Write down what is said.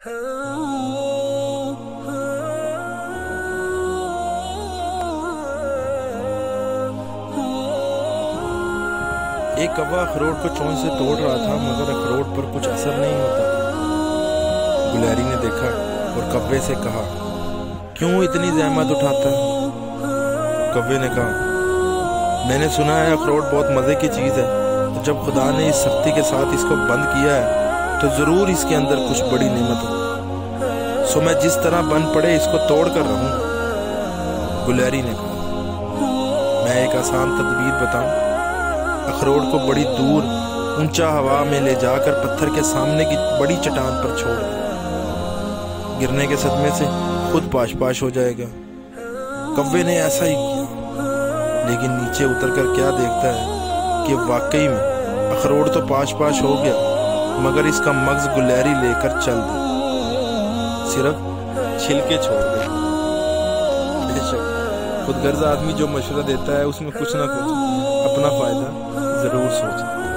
एक कौवा अखरोट को चोंच से तोड़ रहा था, मगर अखरोट पर कुछ असर नहीं होता था। गुलहरी ने देखा और कौवे से कहा, क्यों इतनी जहमत उठाता है? कौवे ने कहा, मैंने सुना है अखरोट बहुत मज़े की चीज़ है, तो जब खुदा ने इस सख्ती के साथ इसको बंद किया है तो ज़रूर इसके अंदर कुछ बड़ी नेमत हो। सो मैं जिस तरह बन पड़े इसको तोड़ कर रहूँगा। गुलहरी ने कहा, मैं एक आसान तदबीर बताऊँ। अखरोट को बड़ी दूर ऊंचा हवा में ले जाकर पत्थर के सामने की बड़ी चट्टान पर छोड़ दे। गिरने के सदमे से खुद पाश पाश हो जाएगा। कौवे ने ऐसा ही किया, लेकिन नीचे उतरकर क्या देखता है कि वाकई में अखरोट तो पाश पाश हो गया, मगर इसका मगज गुलहरी लेकर चल दी, सिर्फ छिलके छोड़ दे। बेशक खुदगर्ज आदमी जो मशवरा देता है उसमें कुछ ना कुछ अपना फायदा जरूर सोचता है।